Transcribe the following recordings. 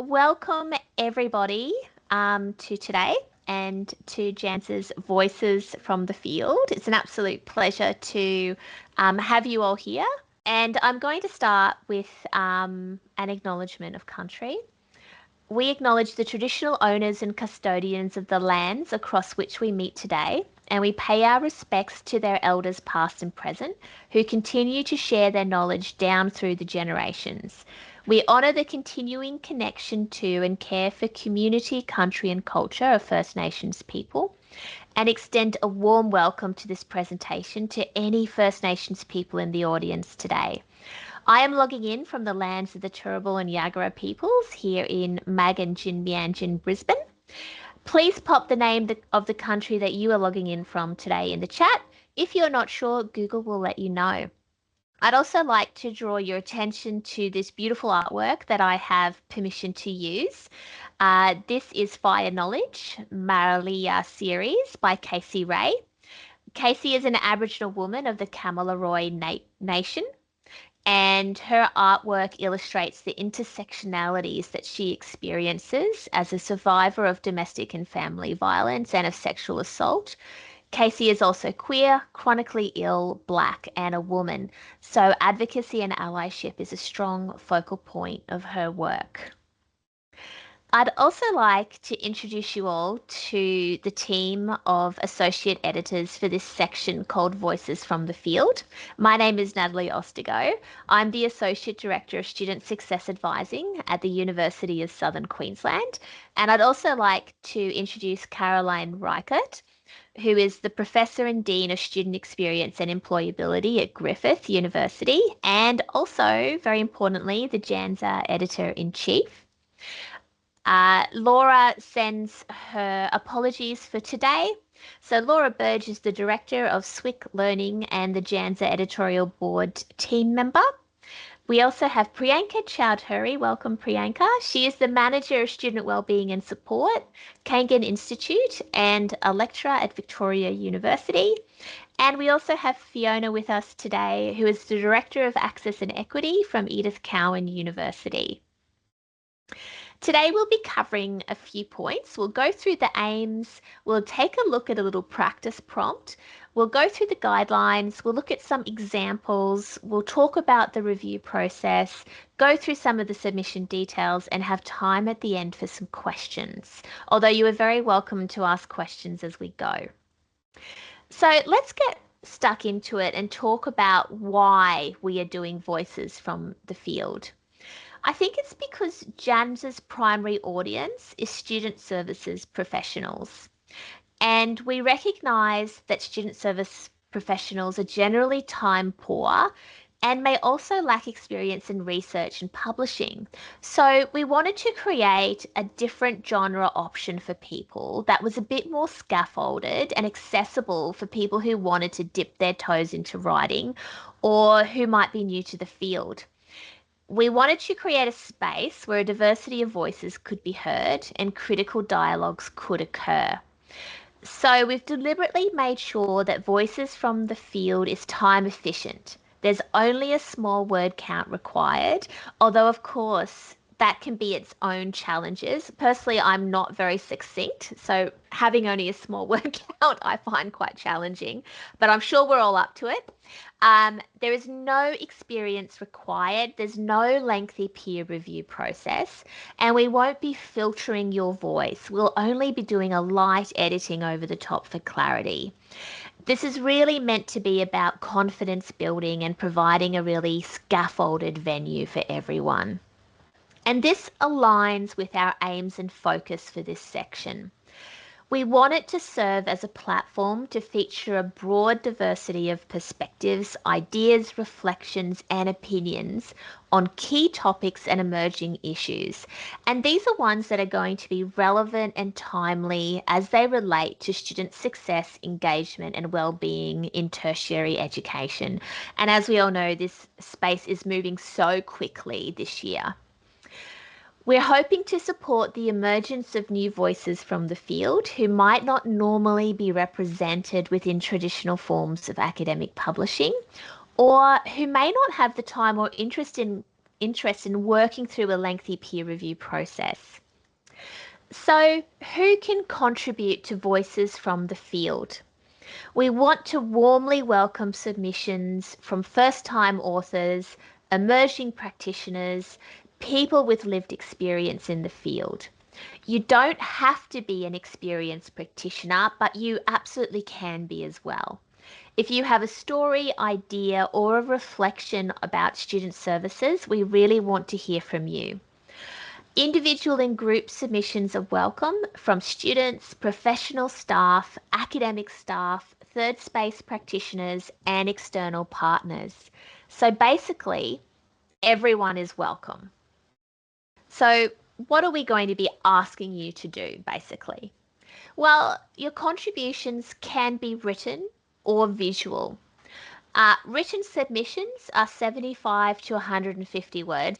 Welcome everybody to today and to JANZSSA's Voices from the Field. It's an absolute pleasure to have you all here. And I'm going to start with an acknowledgement of country. We acknowledge the traditional owners and custodians of the lands across which we meet today, and we pay our respects to their elders past and present, who continue to share their knowledge down through the generations. We honour the continuing connection to and care for community, country and culture of First Nations people, and extend a warm welcome to this presentation to any First Nations people in the audience today. I am logging in from the lands of the Turrbal and Yagara peoples here in Magan-Jinmianjin, Brisbane. Please pop the name of the country that you are logging in from today in the chat. If you're not sure, Google will let you know. I'd also like to draw your attention to this beautiful artwork that I have permission to use. This is Fire Knowledge, Maralia series by Casey Ray. Casey is an Aboriginal woman of the Kamilaroi Nation, and her artwork illustrates the intersectionalities that she experiences as a survivor of domestic and family violence and of sexual assault. Casey is also queer, chronically ill, Black, and a woman, so advocacy and allyship is a strong focal point of her work. I'd also like to introduce you all to the team of associate editors for this section called Voices from the Field. My name is Natalie Ostigo. I'm the Associate Director of Student Success Advising at the University of Southern Queensland. And I'd also like to introduce Caroline Reichert, who is the Professor and Dean of Student Experience and Employability at Griffith University, and also, very importantly, the JANZSSA Editor-in-Chief. Laura sends her apologies for today. So Laura Burge is the Director of SWIC Learning and the JANZSSA Editorial Board team member. We also have Priyanka Chowdhury. Welcome, Priyanka. She is the Manager of Student Wellbeing and Support, Kangan Institute, and a lecturer at Victoria University. And we also have Fiona with us today, who is the Director of Access and Equity from Edith Cowan University. Today we'll be covering a few points. We'll go through the aims, we'll take a look at a little practice prompt, we'll go through the guidelines, we'll look at some examples, we'll talk about the review process, go through some of the submission details, and have time at the end for some questions, although you are very welcome to ask questions as we go. So let's get stuck into it and talk about why we are doing Voices from the Field. I think it's because JANZSSA's primary audience is student services professionals. And we recognise that student service professionals are generally time poor and may also lack experience in research and publishing. So we wanted to create a different genre option for people that was a bit more scaffolded and accessible for people who wanted to dip their toes into writing or who might be new to the field. We wanted to create a space where a diversity of voices could be heard and critical dialogues could occur. So we've deliberately made sure that Voices from the Field is time efficient. There's only a small word count required, although of course that can be its own challenges. Personally, I'm not very succinct, so having only a small word count I find quite challenging, but I'm sure we're all up to it. There is no experience required. There's no lengthy peer review process, and we won't be filtering your voice. We'll only be doing a light editing over the top for clarity. This is really meant to be about confidence building and providing a really scaffolded venue for everyone. And this aligns with our aims and focus for this section. We want it to serve as a platform to feature a broad diversity of perspectives, ideas, reflections, and opinions on key topics and emerging issues. And these are ones that are going to be relevant and timely as they relate to student success, engagement, and well-being in tertiary education. And as we all know, this space is moving so quickly this year. We're hoping to support the emergence of new voices from the field who might not normally be represented within traditional forms of academic publishing, or who may not have the time or interest in interest in working through a lengthy peer review process. So, who can contribute to Voices from the Field? We want to warmly welcome submissions from first-time authors, emerging practitioners, people with lived experience in the field. You don't have to be an experienced practitioner, but you absolutely can be as well. If you have a story, idea, or a reflection about student services, we really want to hear from you. Individual and group submissions are welcome from students, professional staff, academic staff, third space practitioners, and external partners. So basically, everyone is welcome. So what are we going to be asking you to do, basically? Well, your contributions can be written or visual. Written submissions are 75 to 150 words.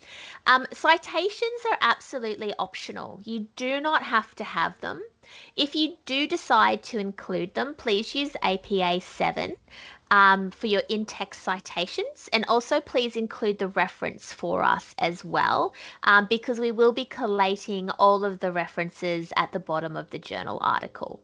Citations are absolutely optional. You do not have to have them. If you do decide to include them, please use APA 7 for your in-text citations, and also please include the reference for us as well, because we will be collating all of the references at the bottom of the journal article.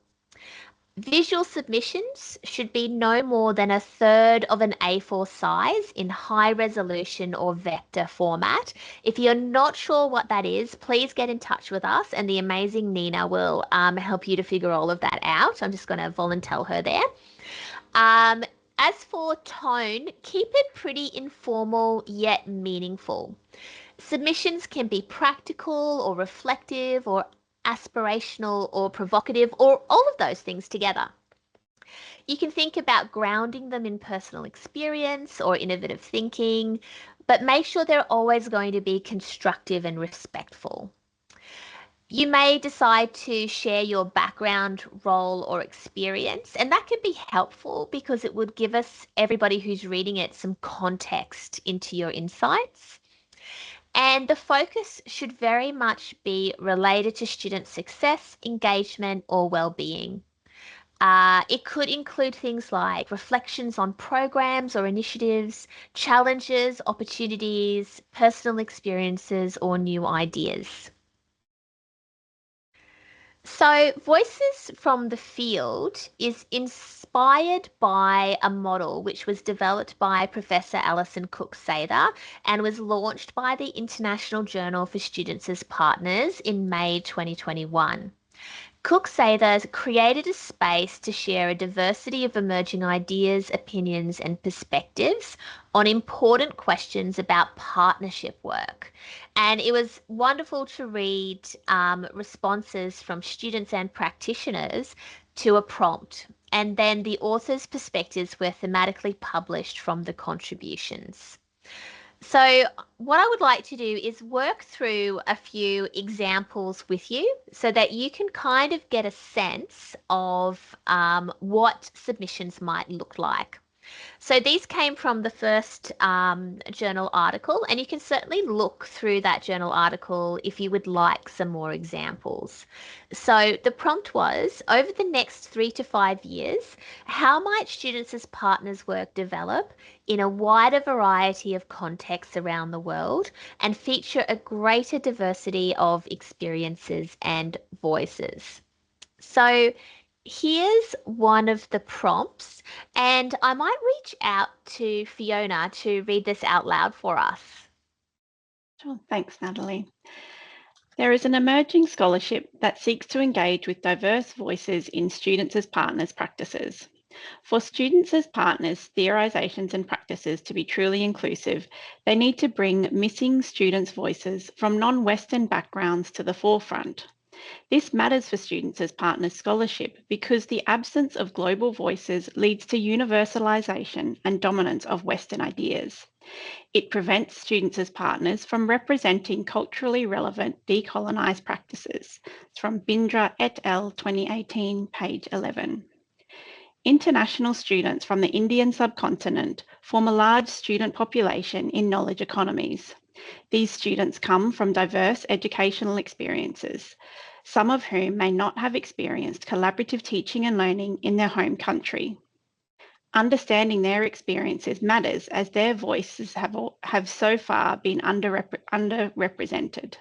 Visual submissions should be no more than a third of an A4 size in high resolution or vector format. If you're not sure what that is, please get in touch with us and the amazing Nina will help you to figure all of that out. I'm just going to volunteer her there. As for tone, keep it pretty informal yet meaningful. Submissions can be practical or reflective or aspirational or provocative or all of those things together. You can think about grounding them in personal experience or innovative thinking, but make sure they're always going to be constructive and respectful. You may decide to share your background, role, or experience, and that can be helpful because it would give us, everybody who's reading it, some context into your insights. And the focus should very much be related to student success, engagement, or well-being. It could include things like reflections on programs or initiatives, challenges, opportunities, personal experiences, or new ideas. So, Voices from the Field is inspired by a model which was developed by Professor Alison Cook-Sather and was launched by the International Journal for Students as Partners in May 2021. Cook-Sather created a space to share a diversity of emerging ideas, opinions, and perspectives on important questions about partnership work. And it was wonderful to read responses from students and practitioners to a prompt. And then the author's perspectives were thematically published from the contributions. So, what I would like to do is work through a few examples with you so that you can kind of get a sense of what submissions might look like. So these came from the first journal article, and you can certainly look through that journal article if you would like some more examples. So the prompt was, over the next 3 to 5 years, how might students as partners work develop in a wider variety of contexts around the world and feature a greater diversity of experiences and voices? So here's one of the prompts, and I might reach out to Fiona to read this out loud for us. Sure, thanks, Natalie. There is an emerging scholarship that seeks to engage with diverse voices in students as partners practices. For students as partners, theorisations and practices to be truly inclusive, they need to bring missing students' voices from non-Western backgrounds to the forefront. This matters for students as partners scholarship because the absence of global voices leads to universalisation and dominance of Western ideas. It prevents students as partners from representing culturally relevant decolonised practices. It's from Bindra et al. 2018, page 11. International students from the Indian subcontinent form a large student population in knowledge economies. These students come from diverse educational experiences, some of whom may not have experienced collaborative teaching and learning in their home country. Understanding their experiences matters as their voices have so far been underrepresented.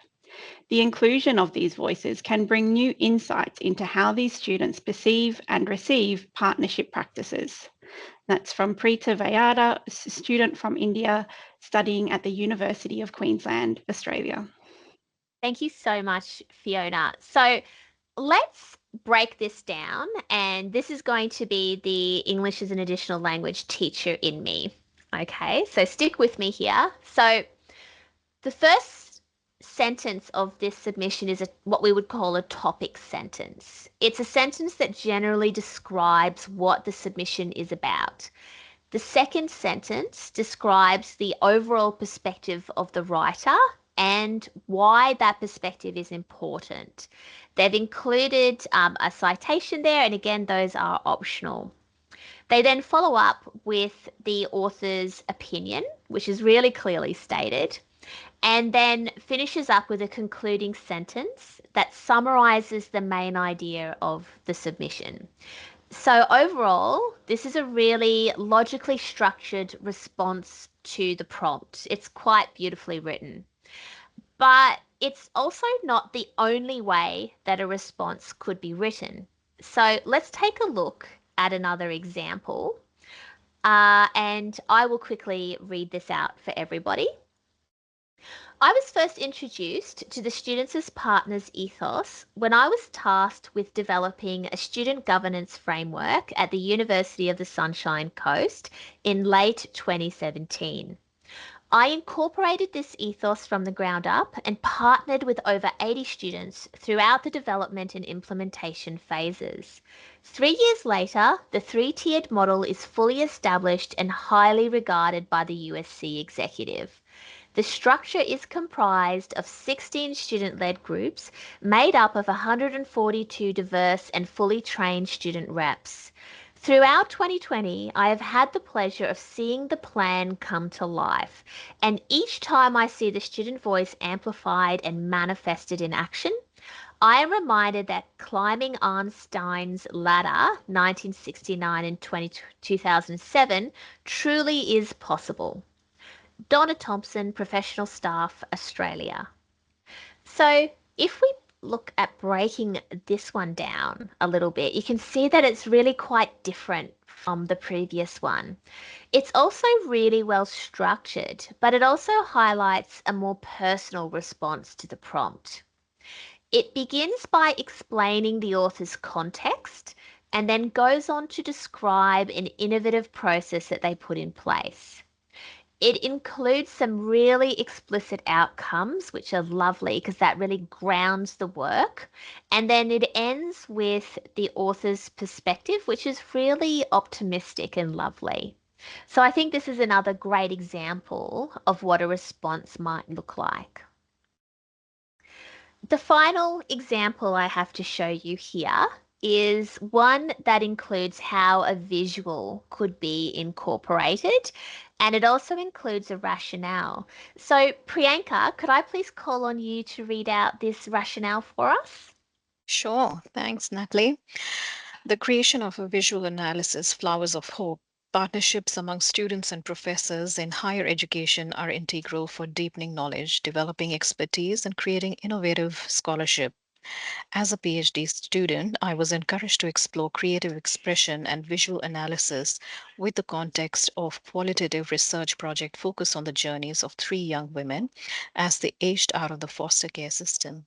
The inclusion of these voices can bring new insights into how these students perceive and receive partnership practices. That's from Preeta Vayada, a student from India studying at the University of Queensland, Australia. Thank you so much, Fiona. So let's break this down, and this is going to be the English as an additional language teacher in me. Okay, so stick with me here. So the first sentence of this submission is what we would call a topic sentence. It's a sentence that generally describes what the submission is about. The second sentence describes the overall perspective of the writer and why that perspective is important. They've included a citation there, and again, those are optional. They then follow up with the author's opinion, which is really clearly stated, and then finishes up with a concluding sentence that summarizes the main idea of the submission. So, overall, this is a really logically structured response to the prompt. It's quite beautifully written. But it's also not the only way that a response could be written. So, let's take a look at another example. And I will quickly read this out for everybody. I was first introduced to the Students as Partners ethos when I was tasked with developing a student governance framework at the University of the Sunshine Coast in late 2017. I incorporated this ethos from the ground up and partnered with over 80 students throughout the development and implementation phases. 3 years later, the three-tiered model is fully established and highly regarded by the USC executive. The structure is comprised of 16 student-led groups made up of 142 diverse and fully trained student reps. Throughout 2020, I have had the pleasure of seeing the plan come to life, and each time I see the student voice amplified and manifested in action, I am reminded that climbing Einstein's ladder, 1969 and 2007, truly is possible. Donna Thompson, Professional Staff, Australia. So if we look at breaking this one down a little bit, you can see that it's really quite different from the previous one. It's also really well structured, but it also highlights a more personal response to the prompt. It begins by explaining the author's context and then goes on to describe an innovative process that they put in place. It includes some really explicit outcomes, which are lovely because that really grounds the work. And then it ends with the author's perspective, which is really optimistic and lovely. So I think this is another great example of what a response might look like. The final example I have to show you here is one that includes how a visual could be incorporated, and it also includes a rationale. So, Priyanka, could I please call on you to read out this rationale for us? Sure. Thanks, Natalie. The creation of a visual analysis, Flowers of Hope. Partnerships among students and professors in higher education are integral for deepening knowledge, developing expertise, and creating innovative scholarship. As a PhD student, I was encouraged to explore creative expression and visual analysis with the context of qualitative research project focused on the journeys of three young women as they aged out of the foster care system.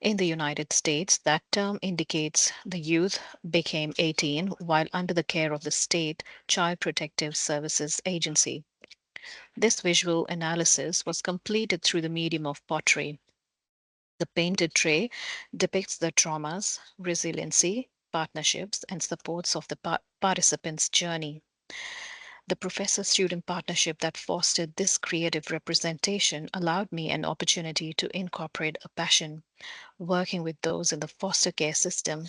In the United States, that term indicates the youth became 18 while under the care of the state Child Protective Services Agency. This visual analysis was completed through the medium of pottery. The painted tray depicts the traumas, resiliency, partnerships, and supports of the participants' journey. The professor student partnership that fostered this creative representation allowed me an opportunity to incorporate a passion working with those in the foster care system,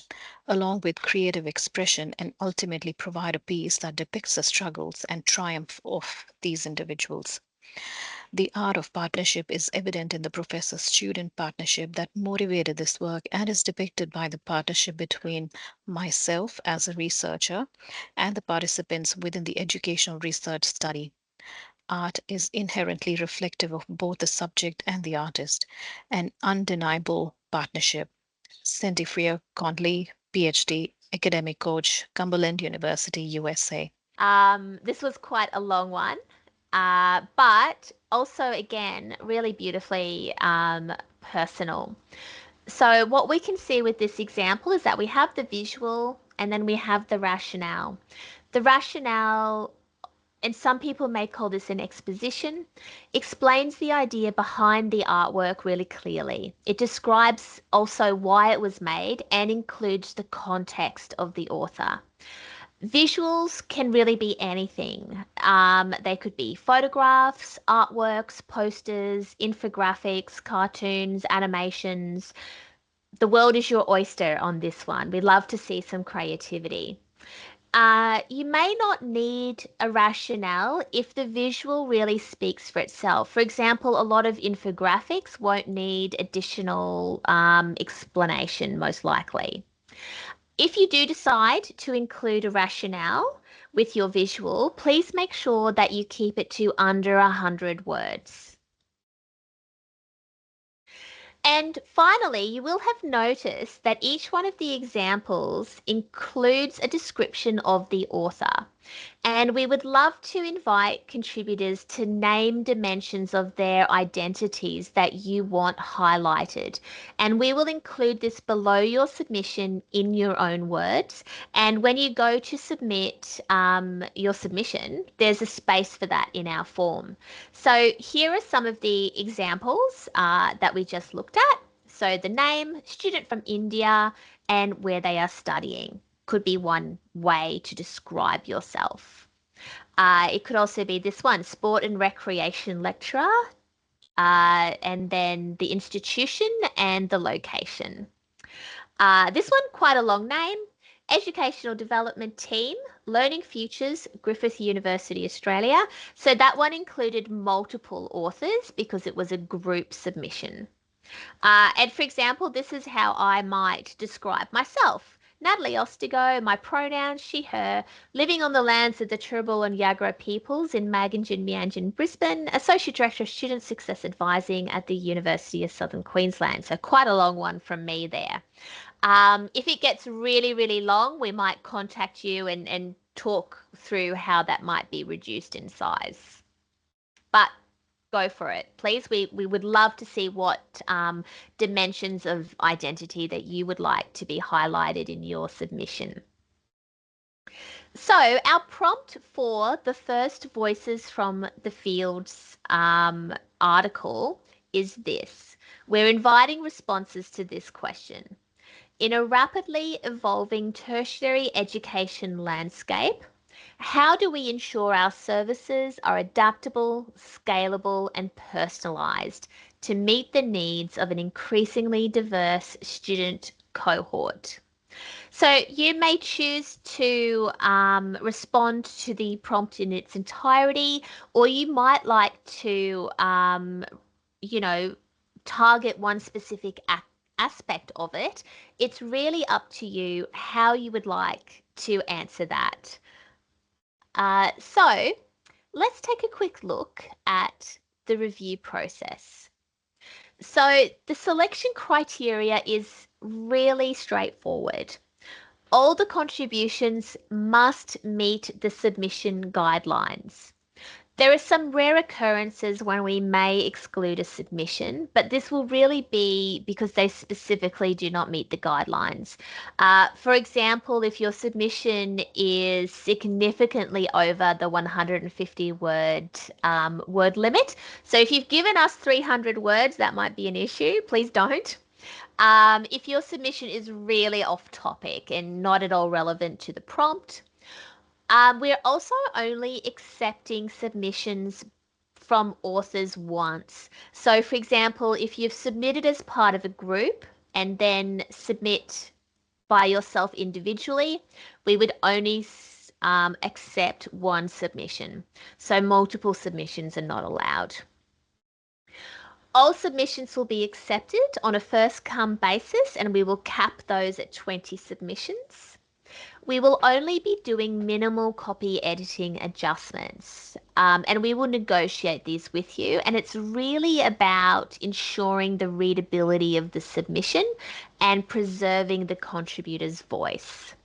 along with creative expression, and ultimately provide a piece that depicts the struggles and triumph of these individuals. The art of partnership is evident in the professor-student partnership that motivated this work and is depicted by the partnership between myself as a researcher and the participants within the educational research study. Art is inherently reflective of both the subject and the artist, an undeniable partnership. Cindy Freer Conley, PhD, academic coach, Cumberland University, USA. This was quite a long one, but also, again, really beautifully personal. So what we can see with this example is that we have the visual and then we have the rationale. The rationale, and some people may call this an exposition, explains the idea behind the artwork really clearly. It describes also why it was made and includes the context of the author. Visuals can really be anything. They could be photographs, artworks, posters, infographics, cartoons, animations. The world is your oyster on this one. We love to see some creativity. You may not need a rationale if the visual really speaks for itself. For example, a lot of infographics won't need additional explanation, most likely. If you do decide to include a rationale with your visual, please make sure that you keep it to under 100 words. And finally, you will have noticed that each one of the examples includes a description of the author. And we would love to invite contributors to name dimensions of their identities that you want highlighted. And we will include this below your submission in your own words. And when you go to submit your submission, there's a space for that in our form. So here are some of the examples that we just looked at. So the name, student from India, and where they are studying could be one way to describe yourself. It could also be this one, sport and recreation lecturer, and then the institution and the location. This one, quite a long name. Educational Development Team, Learning Futures, Griffith University, Australia. So that one included multiple authors because it was a group submission. And for example, this is how I might describe myself. Natalie Ostigo, my pronouns, she, her, living on the lands of the Turrbal and Yagara peoples in Magangin, Mianjin, Brisbane, Associate Director of Student Success Advising at the University of Southern Queensland. So quite a long one from me there. If it gets really, really long, we might contact you and talk through how that might be reduced in size. But go for it, please. We would love to see what dimensions of identity that you would like to be highlighted in your submission. So our prompt for the first Voices from the Fields article is this. We're inviting responses to this question. In a rapidly evolving tertiary education landscape, how do we ensure our services are adaptable, scalable, and personalised to meet the needs of an increasingly diverse student cohort? So you may choose to respond to the prompt in its entirety, or you might like to, target one specific aspect of it. It's really up to you how you would like to answer that. So let's take a quick look at the review process. So the selection criteria is really straightforward. All the contributions must meet the submission guidelines. There are some rare occurrences when we may exclude a submission, but this will really be because they specifically do not meet the guidelines. For example, if your submission is significantly over the 150 word limit, so if you've given us 300 words, that might be an issue. Please don't. If your submission is really off topic and not at all relevant to the prompt, we're also only accepting submissions from authors once. So, for example, if you've submitted as part of a group and then submit by yourself individually, we would only accept one submission. So multiple submissions are not allowed. All submissions will be accepted on a first come basis, and we will cap those at 20 submissions. We will only be doing minimal copy editing adjustments, and we will negotiate these with you. And it's really about ensuring the readability of the submission and preserving the contributor's voice.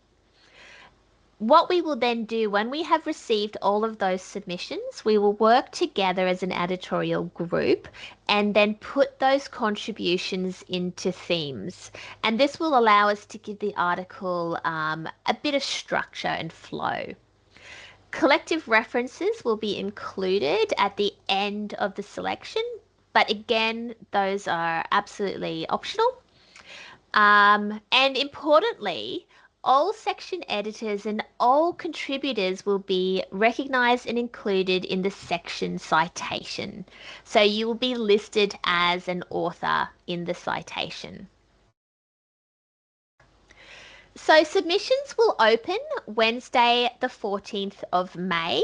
What we will then do when we have received all of those submissions, we will work together as an editorial group and then put those contributions into themes. And this will allow us to give the article a bit of structure and flow. Collective references will be included at the end of the selection, but again, those are absolutely optional. And importantly, all section editors and all contributors will be recognized and included in the section citation. So you will be listed as an author in the citation. So submissions will open Wednesday, the 14th of May.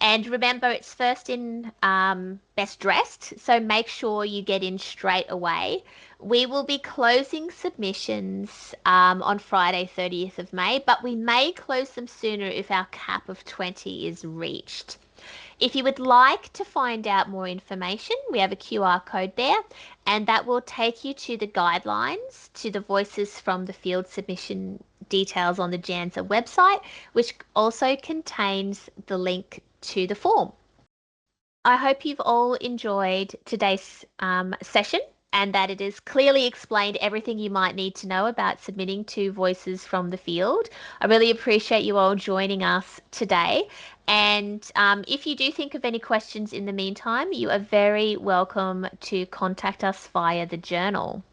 And remember, it's first in, best dressed. So make sure you get in straight away. We will be closing submissions on Friday, 30th of May, but we may close them sooner if our cap of 20 is reached. If you would like to find out more information, we have a QR code there, and that will take you to the guidelines, to the Voices from the Field submission details on the JANZSSA website, which also contains the link to the form. I hope you've all enjoyed today's session and that it has clearly explained everything you might need to know about submitting to Voices from the Field. I really appreciate you all joining us today. And if you do think of any questions in the meantime, you are very welcome to contact us via the journal.